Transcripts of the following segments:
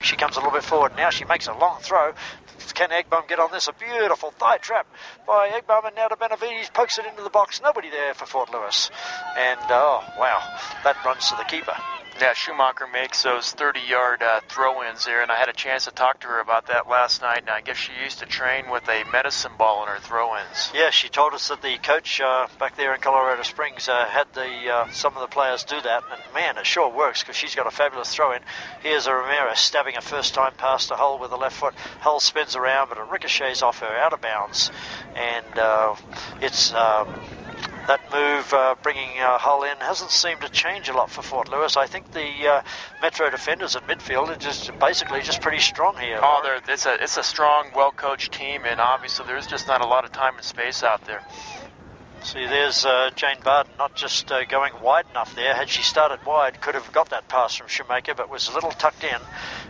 She comes a little bit forward. Now she makes a long throw. Can Eggbom get on this? A beautiful thigh trap by Eggbom, and now to Benavides, pokes it into the box. Nobody there for Fort Lewis. And, oh, wow, that runs to the keeper. Yeah, Schumacher makes those 30-yard throw-ins there, and I had a chance to talk to her about that last night, and I guess she used to train with a medicine ball in her throw-ins. Yeah, she told us that the coach back there in Colorado Springs had some of the players do that, and man, it sure works because she's got a fabulous throw-in. Here's a Ramirez stabbing a first-time pass to Hull with the left foot. Hull spins around, but it ricochets off her out of bounds, and it's... that move bringing Hull in hasn't seemed to change a lot for Fort Lewis. I think the Metro defenders at midfield are just basically just pretty strong here. Oh, it's a strong, well-coached team, and obviously there's just not a lot of time and space out there. See, there's Jane Barden not just going wide enough there. Had she started wide, could have got that pass from Shoemaker, but was a little tucked in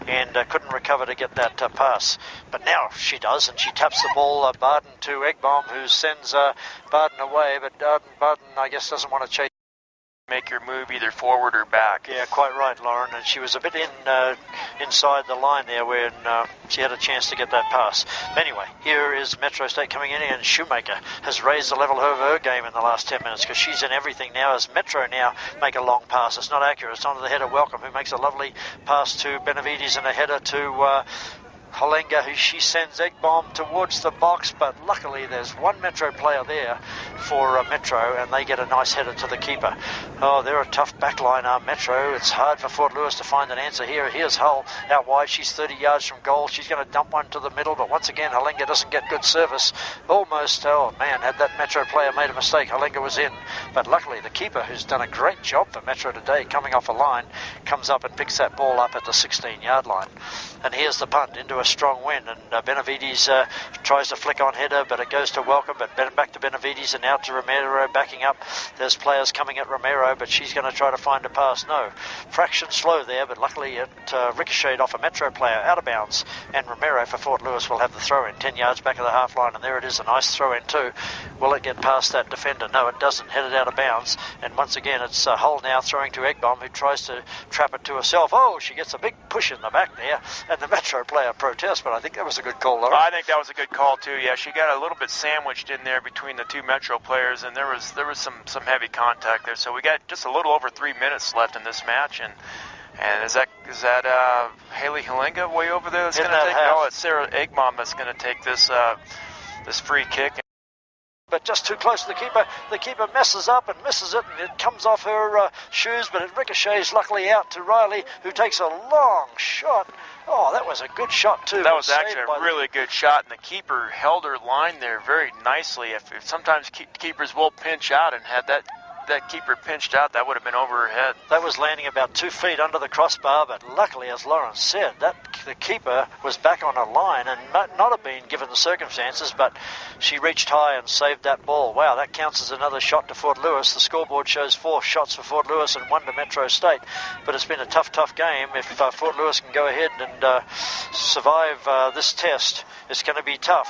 and couldn't recover to get that pass. But now she does, and she taps the ball, Barden to Eggbom, who sends Barden away, but Barden, I guess, doesn't want to chase. Make your move either forward or back. Yeah, quite right, Lauren. And she was a bit inside the line there when she had a chance to get that pass. Anyway, here is Metro State coming in, and Shoemaker has raised the level of her game in the last 10 minutes because she's in everything now. As Metro now make a long pass, it's not accurate. It's onto the header Welcome, who makes a lovely pass to Benavides and a header to Halenga, who she sends Eggbom towards the box, but luckily there's one Metro player there for Metro, and they get a nice header to the keeper. Oh, they're a tough backline, Metro. It's hard for Fort Lewis to find an answer here. Here's Hull out wide. She's 30 yards from goal. She's going to dump one to the middle, but once again, Halenga doesn't get good service. Almost, oh man, had that Metro player made a mistake, Halenga was in. But luckily, the keeper, who's done a great job for Metro today, coming off a line, comes up and picks that ball up at the 16-yard line. And here's the punt into a strong wind, and Benavides tries to flick on header, but it goes to Welcome, but back to Benavides and out to Romero backing up. There's players coming at Romero, but she's going to try to find a pass. No, fraction slow there, but luckily it ricocheted off a Metro player out of bounds, and Romero for Fort Lewis will have the throw in 10 yards back of the half line, and there it is, a nice throw in too. Will it get past that defender? No, it doesn't. Headed out of bounds, and once again it's Hull now throwing to Eggbom, who tries to trap it to herself. Oh, she gets a big push in the back there, and the Metro player protests, but I think that was a good call, Laura. I think that was a good call too. Yeah, she got a little bit sandwiched in there between the two Metro players, and there was some heavy contact there. So we got just a little over 3 minutes left in this match, and is that Haley Halenga way over there that's going to take? No, it's Sarah Eggbom that's going to take this free kick. But just too close to the keeper. The keeper messes up and misses it, and it comes off her shoes, but it ricochets luckily out to Riley, who takes a long shot. Oh, that was a good shot too. That was actually a really good shot, and the keeper held her line there very nicely. If sometimes keepers will pinch out, and had that keeper pinched out, that would have been over her head. That was landing about 2 feet under the crossbar, but luckily, as Lauren said, that the keeper was back on a line and might not have been given the circumstances, but she reached high and saved that ball. Wow, that counts as another shot to Fort Lewis. The scoreboard shows 4 shots for Fort Lewis and 1 to Metro State, but it's been a tough game. If Fort Lewis can go ahead and survive this test, it's going to be tough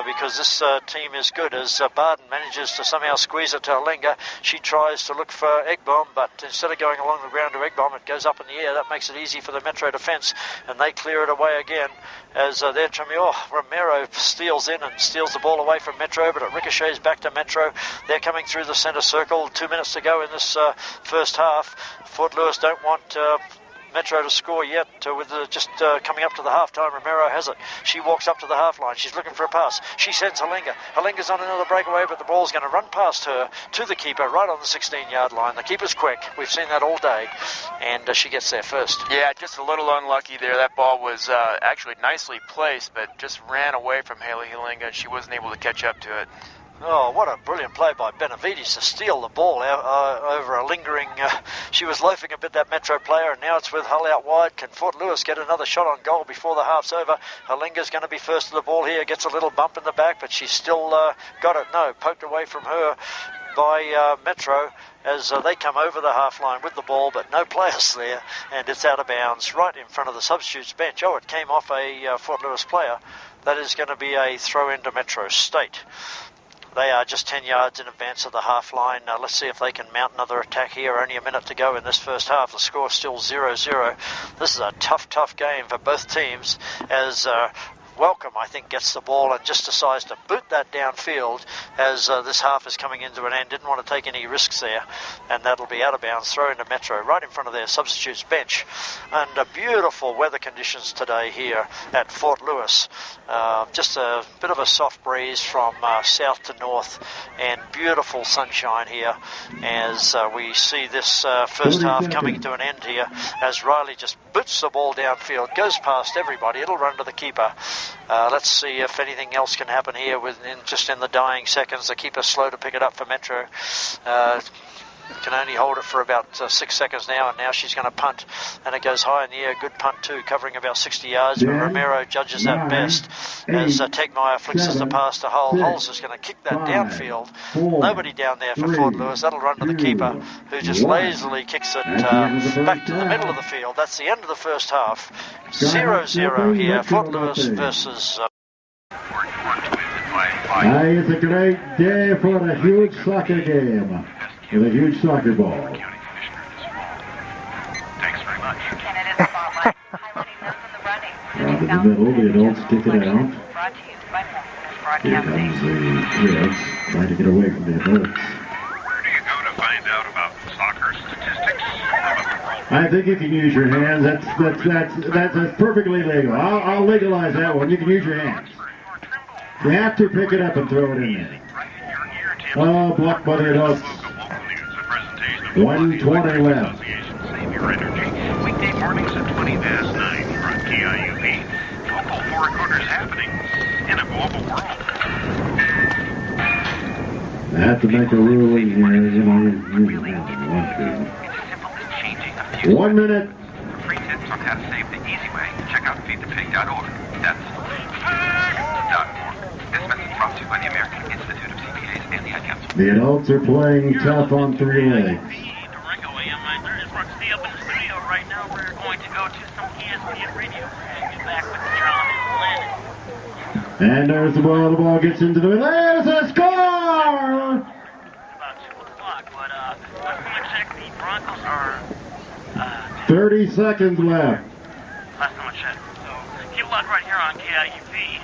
because this team is good. As Barden manages to somehow squeeze it to Halenga, she tries to look for Eggbom, but instead of going along the ground to Eggbom, it goes up in the air. That makes it easy for the Metro defence, and they clear it away again as they're trying. Romero steals in and steals the ball away from Metro, but it ricochets back to Metro. They're coming through the centre circle. 2 minutes to go in this first half. Fort Lewis don't want Metro to score yet with just coming up to the half-time. Romero has it. She walks up to the half-line. She's looking for a pass. She sends Halenga. Halenga's on another breakaway, but the ball's going to run past her to the keeper right on the 16-yard line. The keeper's quick. We've seen that all day, and she gets there first. Yeah, just a little unlucky there. That ball was actually nicely placed, but just ran away from Haley Halenga, and she wasn't able to catch up to it. Oh, what a brilliant play by Benavides to steal the ball over a lingering... she was loafing a bit, that Metro player, and now it's with Hull out wide. Can Fort Lewis get another shot on goal before the half's over? Halenga's going to be first to the ball here. Gets a little bump in the back, but she's still got it. No, poked away from her by Metro as they come over the half line with the ball, but no players there, and it's out of bounds right in front of the substitutes bench. Oh, it came off a Fort Lewis player. That is going to be a throw into Metro State. They are just 10 yards in advance of the half line. Let's see if they can mount another attack here. Only a minute to go in this first half. The score is still 0-0. This is a tough game for both teams as Welcome, I think, gets the ball and just decides to boot that downfield as this half is coming into an end. Didn't want to take any risks there, and that'll be out of bounds. Throw into Metro right in front of their substitutes bench. Under beautiful weather conditions today here at Fort Lewis. Just a bit of a soft breeze from south to north, and beautiful sunshine here as we see this first half coming to an end here as Riley just boots the ball downfield, goes past everybody. It'll run to the keeper. Let's see if anything else can happen here just in the dying seconds. The keeper's slow to pick it up for Metro. Can only hold it for about 6 seconds now, and now she's going to punt, and it goes high in the air. Good punt too, covering about 60 yards, but Romero judges that best as Tegmeyer flicks us the pass to Hull. Hull's just going to kick that downfield. Nobody down there for Fort Lewis. That'll run to the keeper, who just lazily kicks it back to the middle of the field. That's the end of the first half. 0-0 here, Fort Lewis versus... It's a great day for a huge soccer game. With a huge soccer ball. Thanks very much. Canada's spotlight, highlighting those in the running. In the middle, the adults kick it out. Brought to you by Here comes the kids trying to get away from the adults. Where do you go to find out about soccer statistics? I think you can use your hands. That's perfectly legal. I'll legalize that one. You can use your hands. You have to pick it up and throw it in there. Oh, blocked by the adults. 1:20 left. Save your energy. Weekday mornings at 20 past 9 from KIUP. Local four quarters happening in a global world. I have to make a ruling here. You want to. It's changing a few 1 minute. For free tips on how to save the easy way, check out feedthepig.org. That's .org. This message brought to you by the American Institute of CPAs and the Ad Council. The adults are playing tough on 3 legs. Right now we're going to go to some ESPN radio and get back with John and Lennon. And there's the ball. The ball gets into the middle. There's a score! About 2 o'clock, but last time I checked, the Broncos are 30 seconds left. last time I checked. So keep a look right here on KIUP.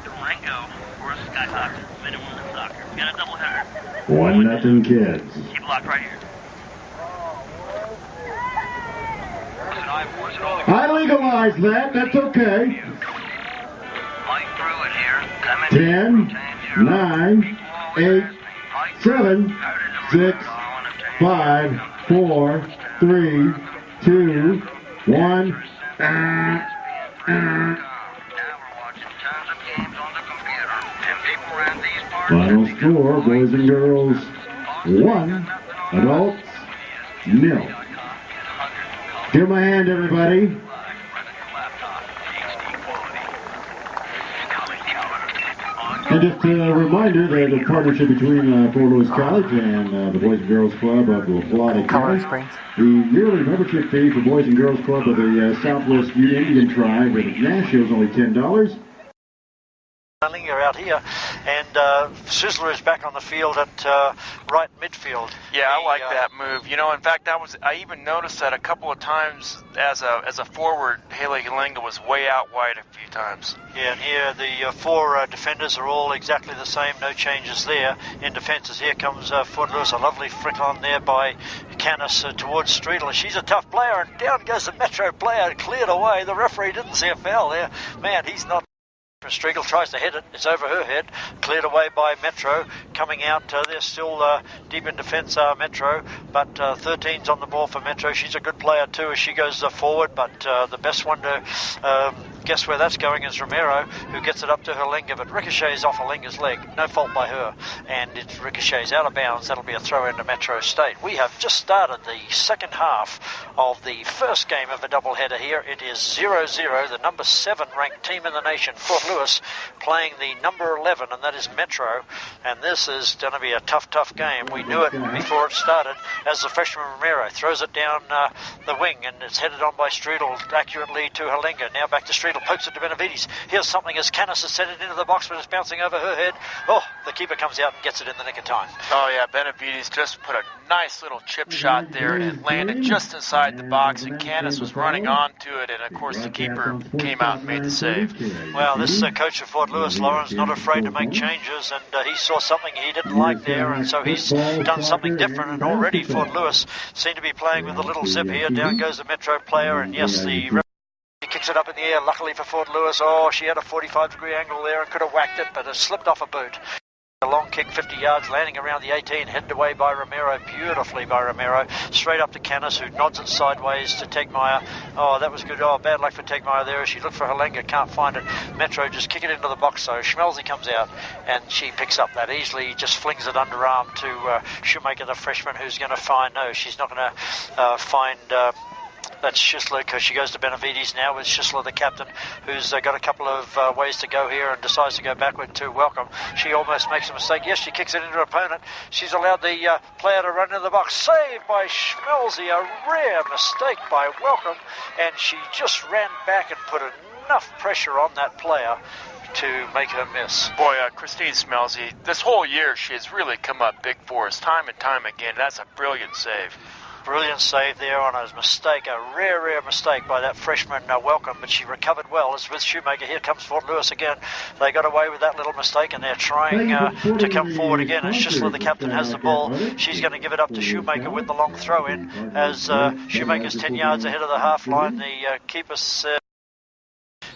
Durango or Skyhawks, men and women soccer. We got a doubleheader. 1-0 kids. Keep a look right here. I legalized that. That's okay. 10, 9, 8, 7, 6, 5, 4, 3, 2, 1. Final score, boys and girls, 1, adults, 0. Give my hand, everybody. And just a reminder that the partnership between Fort Lewis College and the Boys and Girls Club of the Florida County. The yearly membership fee for Boys and Girls Club of the Southwest Indian Tribe of Nashville is only $10. You're out here, and Sizzler is back on the field at right midfield. Yeah, I like that move. You know, in fact, I even noticed that a couple of times as a forward, Haley Halinga was way out wide a few times. Yeah, and here the 4 defenders are all exactly the same, no changes there in defences. Here comes Fort Lewis, a lovely flick on there by Canis towards Streetel. She's a tough player, and down goes the Metro player, cleared away. The referee didn't see a foul there. Man, he's not. Striegel tries to hit it. It's over her head. Cleared away by Metro. Coming out, they're still deep in defence, Metro. But 13's on the ball for Metro. She's a good player too as she goes forward. But the best one to guess where that's going is Romero, who gets it up to Halinga. But ricochets off Halinga's leg. No fault by her. And it ricochets out of bounds. That'll be a throw into Metro State. We have just started the second half of the first game of a doubleheader here. It is 0-0. The number 7 ranked team in the nation, Fort Lewis, Lewis playing the number 11, and that is Metro. And this is going to be a tough game. We knew it before it started, as the freshman Romero throws it down the wing, and it's headed on by Strudel accurately to Halinga. Now back to Strudel, pokes it to Benavides. Here's something as Canis has sent it into the box, but it's bouncing over her head. Oh, the keeper comes out and gets it in the nick of time. Oh yeah, Benavides just put a nice little chip shot there, and it landed just inside the box, and Canis was running onto it, and of course the keeper came out and made the save. Well, this coach of Fort Lewis, Lawrence, not afraid to make changes, and he saw something he didn't like there, and so he's done something different, and already Fort Lewis seem to be playing with a little zip here. Down goes the Metro player, and yes, he kicks it up in the air. Luckily for Fort Lewis, oh, she had a 45-degree angle there and could have whacked it, but it slipped off a boot. A long kick, 50 yards, landing around the 18, headed away by Romero, beautifully by Romero, straight up to Canis, who nods it sideways to Tegmeyer. Oh, that was good. Oh, bad luck for Tegmeyer there. She looked for Halenga, can't find it. Metro just kick it into the box, so Schmelzy comes out, and she picks up that easily, just flings it underarm to Shoemaker, the freshman, who's going to find, no, she's not going to find... That's Schisler, because she goes to Benavides now with Schisler, the captain, who's got a couple of ways to go here and decides to go backward to Welcome. She almost makes a mistake. Yes, she kicks it into her opponent. She's allowed the player to run into the box. Saved by Schmelzy, a rare mistake by Welcome, and she just ran back and put enough pressure on that player to make her miss. Boy, Christine Schmelzy, this whole year she has really come up big for us time and time again. That's a brilliant save. Brilliant save there on a mistake, a rare mistake by that freshman Welcome, but she recovered well. As with Shoemaker, here comes Fort Lewis again. They got away with that little mistake, and they're trying to come forward again. And Schisler, the captain, has the ball. She's going to give it up to Shoemaker with the long throw in, as Shoemaker's 10 yards ahead of the half line. The keeper said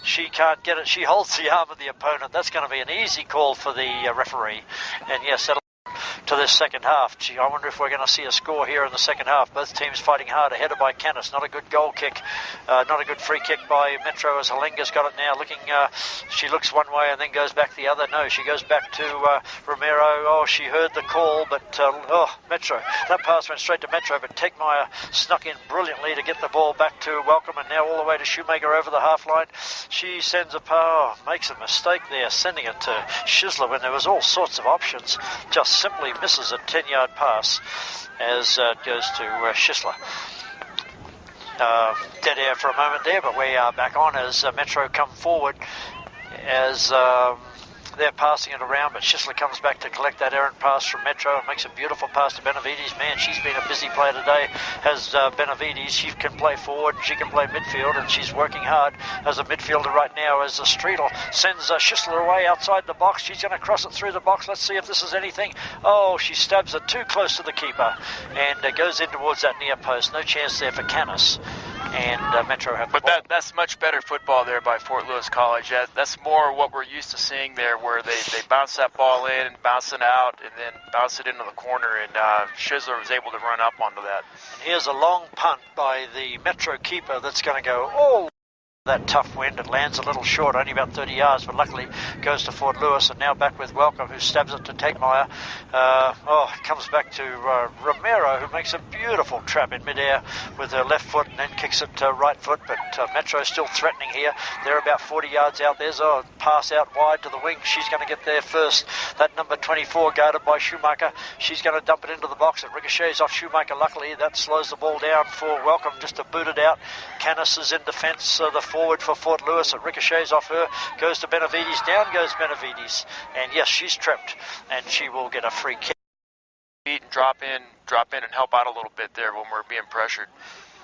she can't get it. She holds the arm of the opponent. That's going to be an easy call for the referee. And yes, that'll to this second half. Gee, I wonder if we're going to see a score here in the second half. Both teams fighting hard, ahead by Canis. Not a good goal kick, not a good free kick by Metro, as Halenga's got it now. Looking, she looks one way and then goes back the other. No, she goes back to Romero. Oh, she heard the call, but Metro. That pass went straight to Metro, but Tegmeyer snuck in brilliantly to get the ball back to Welcome, and now all the way to Shoemaker over the half line. She sends a pass, makes a mistake there, sending it to Schisler when there was all sorts of options. Just simply misses a 10-yard pass as it goes to Schisler. Dead air for a moment there, but we are back on as Metro come forward as they're passing it around, but Schisler comes back to collect that errant pass from Metro and makes a beautiful pass to Benavides. Man, she's been a busy player today, has Benavides. She can play forward, she can play midfield, and she's working hard as a midfielder right now as Streetel sends Schisler away outside the box. She's going to cross it through the box. Let's see if this is anything. Oh, she stabs it too close to the keeper and goes in towards that near post. No chance there for Canis. And Metro have the ball. But that's much better football there by Fort Lewis College. That's more what we're used to seeing there, where they bounce that ball in and bounce it out and then bounce it into the corner, and Schisler was able to run up onto that. And here's a long punt by the Metro keeper that's going to go all that tough wind. It lands a little short, only about 30 yards, but luckily goes to Fort Lewis, and now back with Welcome, who stabs it to Tegmeyer. It comes back to Romero, who makes a beautiful trap in midair with her left foot and then kicks it to right foot, but Metro still threatening here. They're about 40 yards out. There's a pass out wide to the wing. She's going to get there first. That number 24 guarded by Shoemaker. She's going to dump it into the box. It ricochets off Shoemaker. Luckily, that slows the ball down for Welcome just to boot it out. Canis is in defence. The forward for Fort Lewis. It ricochets off her, goes to Benavides. Down goes Benavides, and yes, she's tripped, and she will get a free kick. Drop in and help out a little bit there when we're being pressured.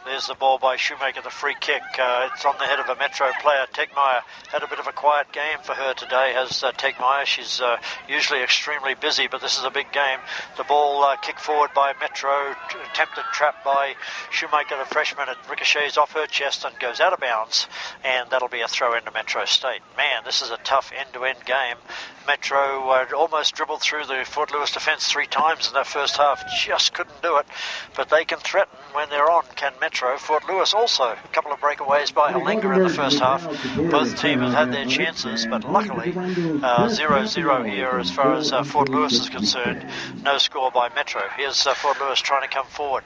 There's the ball by Shoemaker, the free kick. It's on the head of a Metro player. Tegmeyer had a bit of a quiet game for her today, has Tegmeyer. She's usually extremely busy, but this is a big game. The ball kicked forward by Metro, attempted trap by Shoemaker, the freshman. It ricochets off her chest and goes out of bounds, and that'll be a throw into Metro State. Man, this is a tough end-to-end game. Metro almost dribbled through the Fort Lewis defence 3 times in that first half. Just couldn't do it, but they can threaten when they're on, can Metro. Fort Lewis also a couple of breakaways by Halenga in the first half. Both teams have had their chances, but luckily 0-0 here as far as Fort Lewis is concerned. No score by Metro. Here's Fort Lewis trying to come forward.